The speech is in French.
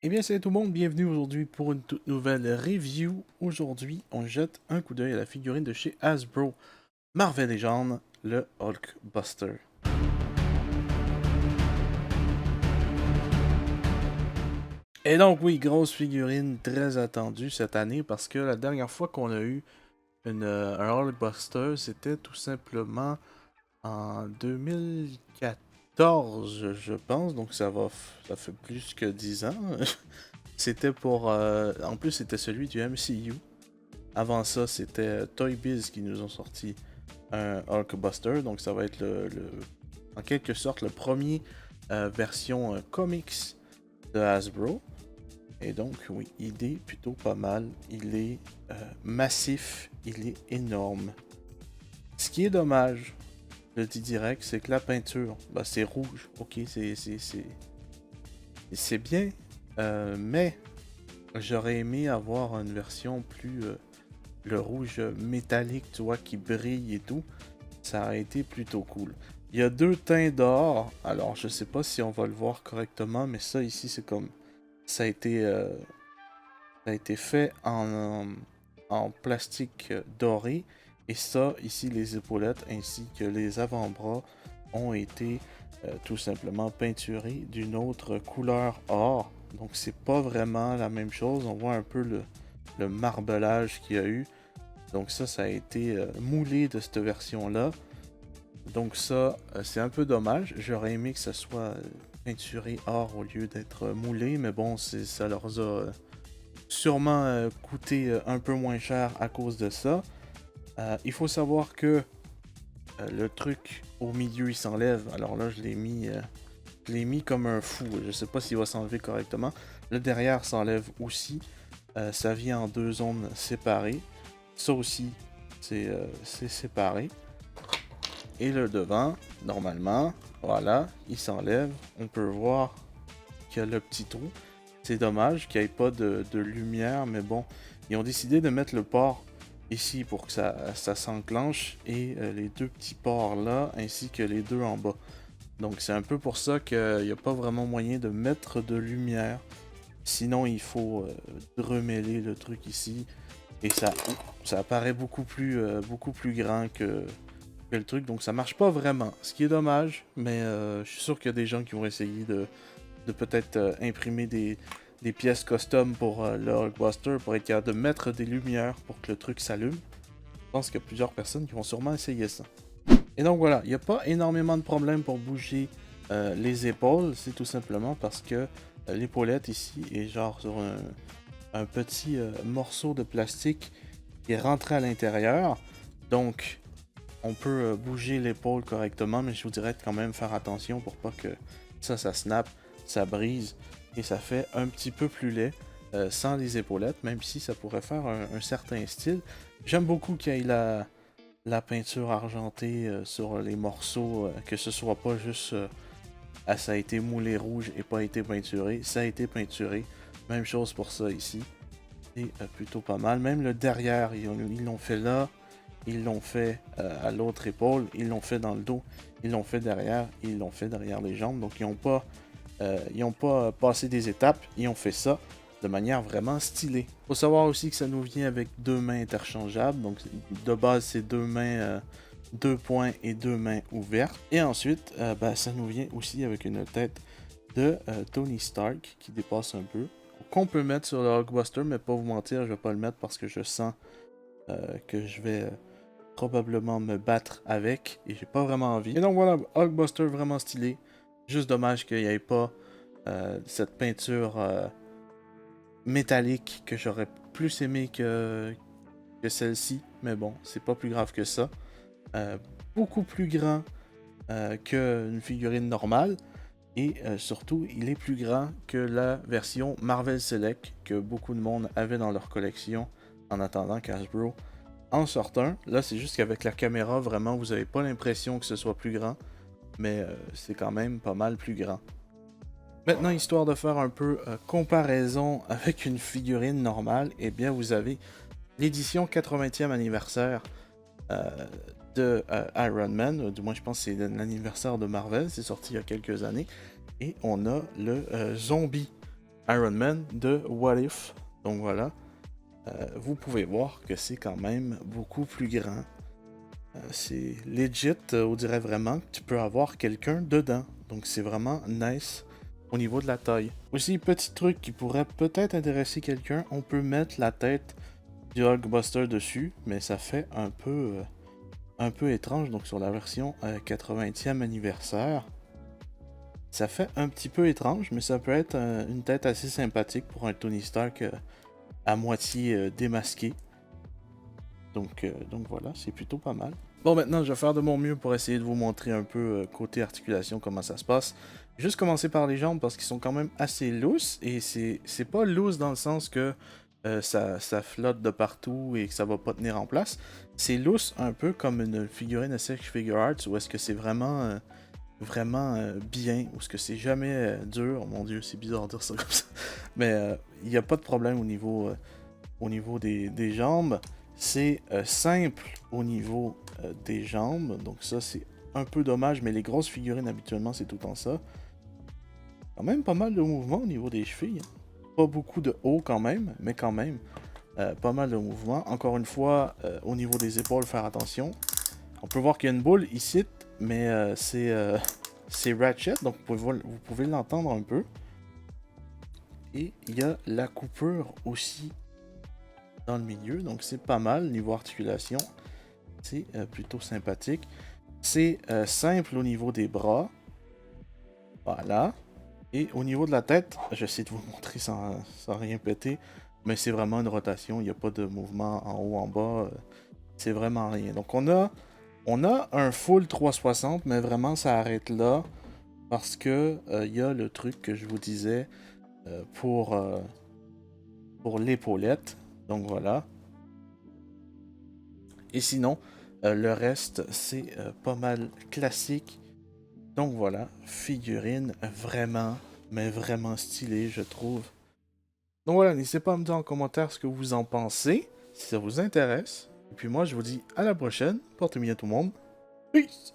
Eh bien, salut tout le monde, bienvenue aujourd'hui pour une toute nouvelle review. Aujourd'hui, on jette un coup d'œil à la figurine de chez Hasbro, Marvel Legends, le Hulkbuster. Et donc oui, grosse figurine très attendue cette année parce que la dernière fois qu'on a eu un Hulkbuster, c'était tout simplement en 2014, je pense, donc ça fait plus que 10 ans. C'était en plus, c'était celui du MCU. Avant ça, c'était Toy Biz qui nous ont sorti un Hulkbuster. Donc, ça va être en quelque sorte le premier version comics de Hasbro. Et donc, oui, il est plutôt pas mal. Il est massif, il est énorme. Ce qui est dommage, je le dis direct, c'est que la peinture, bah, c'est rouge. Ok, c'est bien, mais j'aurais aimé avoir une version plus le rouge métallique, tu vois, qui brille et tout, ça a été plutôt cool. Il y a deux teints d'or, alors je sais pas si on va le voir correctement, mais ça ici c'est comme ça a été, euh, ça a été fait en plastique doré, et ça ici les épaulettes ainsi que les avant-bras ont été tout simplement peinturés d'une autre couleur or. Donc c'est pas vraiment la même chose, on voit un peu le marbelage qu'il y a eu. Donc ça a été moulé de cette version-là. Donc ça, c'est un peu dommage. J'aurais aimé que ça soit peinturé or au lieu d'être moulé, mais bon, ça leur a sûrement coûté un peu moins cher à cause de ça. Il faut savoir que le truc au milieu, il s'enlève. Alors là, je l'ai mis comme un fou. Je sais pas s'il va s'enlever correctement. Le derrière s'enlève aussi. Ça vient en deux zones séparées. Ça aussi, c'est séparé. Et le devant, normalement, voilà, il s'enlève. On peut voir qu'il y a le petit trou. C'est dommage qu'il n'y ait pas de lumière, mais bon, ils ont décidé de mettre le port ici pour que ça s'enclenche et les deux petits ports là, ainsi que les deux en bas. Donc c'est un peu pour ça qu'il n'y a pas vraiment moyen de mettre de lumière. Sinon, il faut reméler le truc ici. Et ça apparaît beaucoup plus grand que le truc. Donc ça marche pas vraiment. Ce qui est dommage, mais je suis sûr qu'il y a des gens qui vont essayer de peut-être imprimer des pièces custom pour le Hulkbuster pour être capable de mettre des lumières pour que le truc s'allume. Je pense qu'il y a plusieurs personnes qui vont sûrement essayer ça. Et donc voilà, il n'y a pas énormément de problèmes pour bouger les épaules. C'est tout simplement parce que l'épaulette ici est genre sur un petit morceau de plastique qui est rentré à l'intérieur. Donc, on peut bouger l'épaule correctement, mais je vous dirais de quand même faire attention pour pas que ça snap, ça brise et ça fait un petit peu plus laid sans les épaulettes, même si ça pourrait faire un certain style. J'aime beaucoup qu'il y ait la peinture argentée sur les morceaux, que ce soit pas juste ça a été moulé rouge et pas été peinturé, ça a été peinturé. Même chose pour ça ici. C'est plutôt pas mal. Même le derrière, ils l'ont fait là, ils l'ont fait à l'autre épaule, ils l'ont fait dans le dos, ils l'ont fait derrière, ils l'ont fait derrière les jambes. Donc ils ont pas passé des étapes, ils ont fait ça de manière vraiment stylée. Faut savoir aussi que ça nous vient avec deux mains interchangeables. Donc de base c'est deux mains, deux poings et deux mains ouvertes. Et ensuite ça nous vient aussi avec une tête de Tony Stark qui dépasse un peu. Qu'on peut mettre sur le Hulkbuster, mais pas vous mentir, je vais pas le mettre parce que je sens que je vais probablement me battre avec et j'ai pas vraiment envie. Et donc voilà, Hulkbuster vraiment stylé. Juste dommage qu'il n'y ait pas cette peinture métallique que j'aurais plus aimé que celle-ci. Mais bon, c'est pas plus grave que ça. Euh, Beaucoup plus grand qu'une figurine normale. Et surtout, il est plus grand que la version Marvel Select que beaucoup de monde avait dans leur collection en attendant qu'Hasbro en sorte un. Là, c'est juste qu'avec la caméra, vraiment, vous n'avez pas l'impression que ce soit plus grand, mais c'est quand même pas mal plus grand. Maintenant, histoire de faire un peu comparaison avec une figurine normale, eh bien, vous avez l'édition 80e anniversaire euh, de Iron Man, du moins je pense que c'est l'anniversaire de Marvel, c'est sorti il y a quelques années, et on a le zombie Iron Man de What If. Donc voilà. Vous pouvez voir que c'est quand même beaucoup plus grand. C'est legit, on dirait vraiment que tu peux avoir quelqu'un dedans. Donc c'est vraiment nice au niveau de la taille. Aussi, petit truc qui pourrait peut-être intéresser quelqu'un, on peut mettre la tête du Hulkbuster dessus, mais ça fait un peu étrange. Donc sur la version 80e anniversaire, ça fait un petit peu étrange, mais ça peut être une tête assez sympathique pour un Tony Stark à moitié démasqué. Donc voilà, c'est plutôt pas mal. Bon, maintenant, je vais faire de mon mieux pour essayer de vous montrer un peu côté articulation comment ça se passe. Juste commencer par les jambes parce qu'ils sont quand même assez loose. Et c'est pas loose dans le sens que ça flotte de partout et que ça va pas tenir en place. C'est loose un peu comme une figurine SH Figure Arts où est-ce que c'est vraiment bien, ou est-ce que c'est jamais dur. Oh mon dieu, c'est bizarre de dire ça comme ça. Mais il n'y a pas de problème au niveau des jambes. C'est simple au niveau des jambes, donc ça c'est un peu dommage, mais les grosses figurines habituellement c'est tout le temps ça. Quand même pas mal de mouvements au niveau des chevilles. Pas beaucoup de haut quand même, mais quand même pas mal de mouvements. Encore une fois, au niveau des épaules, faire attention. On peut voir qu'il y a une boule ici, mais c'est Ratchet, donc vous pouvez l'entendre un peu. Et il y a la coupure aussi dans le milieu, donc c'est pas mal niveau articulation. C'est plutôt sympathique. C'est simple au niveau des bras. Voilà. Et au niveau de la tête, j'essaie de vous montrer sans rien péter, mais c'est vraiment une rotation, il n'y a pas de mouvement en haut, en bas, c'est vraiment rien. Donc on a un full 360, mais vraiment ça arrête là, parce que il y a le truc que je vous disais pour l'épaulette. Donc voilà. Et sinon, le reste, c'est pas mal classique. Donc voilà, figurine vraiment, mais vraiment stylée, je trouve. Donc voilà, n'hésitez pas à me dire en commentaire ce que vous en pensez, si ça vous intéresse. Et puis moi, je vous dis à la prochaine. Portez bien tout le monde. Peace!